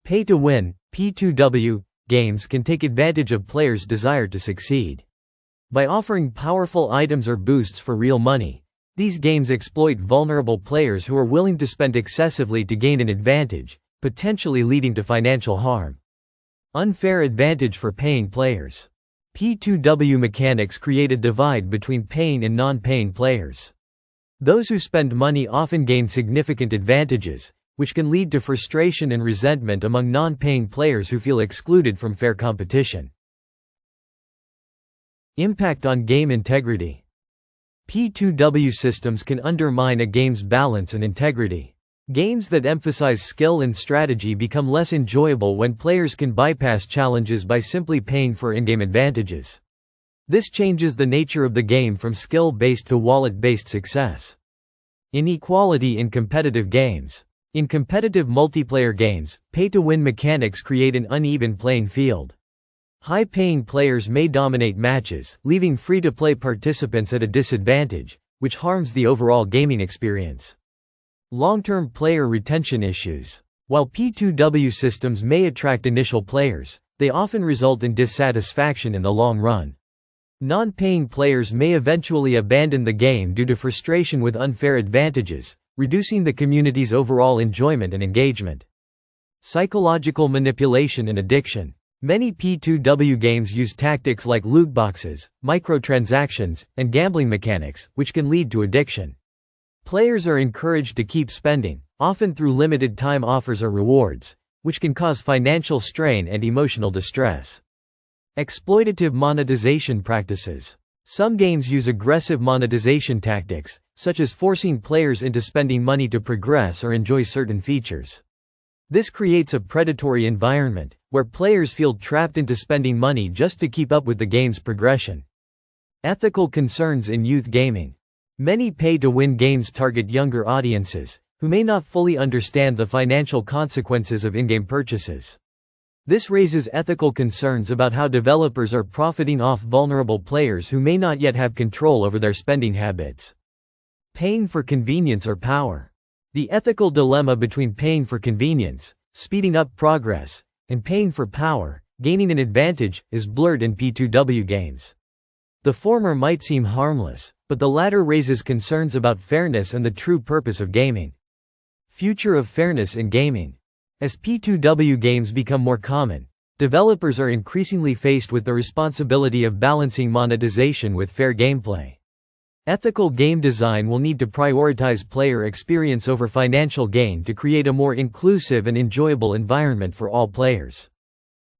Pay-to-win, P2W, games can take advantage of players' desire to succeed. By offering powerful items or boosts for real money, these games exploit vulnerable players who are willing to spend excessively to gain an advantage, potentially leading to financial harm. Unfair advantage for paying players. P2W mechanics create a divide between paying and non-paying players. Those who spend money often gain significant advantages, which can lead to frustration and resentment among non-paying players who feel excluded from fair competition. Impact on game integrity. P2W systems can undermine a game's balance and integrity. Games that emphasize skill and strategy become less enjoyable when players can bypass challenges by simply paying for in-game advantages. This changes the nature of the game from skill-based to wallet-based success. Inequality in competitive games. In competitive multiplayer games, pay-to-win mechanics create an uneven playing field. High-paying players may dominate matches, leaving free-to-play participants at a disadvantage, which harms the overall gaming experience. Long-term player retention issues. While P2W systems may attract initial players, they often result in dissatisfaction in the long run. Non-paying players may eventually abandon the game due to frustration with unfair advantages, reducing the community's overall enjoyment and engagement. Psychological manipulation and addiction. Many P2W games use tactics like loot boxes, microtransactions, and gambling mechanics, which can lead to addiction. Players are encouraged to keep spending, often through limited-time offers or rewards, which can cause financial strain and emotional distress. Exploitative monetization practices. Some games use aggressive monetization tactics, such as forcing players into spending money to progress or enjoy certain features. This creates a predatory environment, where players feel trapped into spending money just to keep up with the game's progression. Ethical concerns in youth gaming. Many pay-to-win games target younger audiences, who may not fully understand the financial consequences of in-game purchases. This raises ethical concerns about how developers are profiting off vulnerable players who may not yet have control over their spending habits. Paying for convenience or power. The ethical dilemma between paying for convenience, speeding up progress, and paying for power, gaining an advantage, is blurred in P2W games. The former might seem harmless, but the latter raises concerns about fairness and the true purpose of gaming. Future of fairness in gaming. As P2W games become more common, developers are increasingly faced with the responsibility of balancing monetization with fair gameplay. Ethical game design will need to prioritize player experience over financial gain to create a more inclusive and enjoyable environment for all players.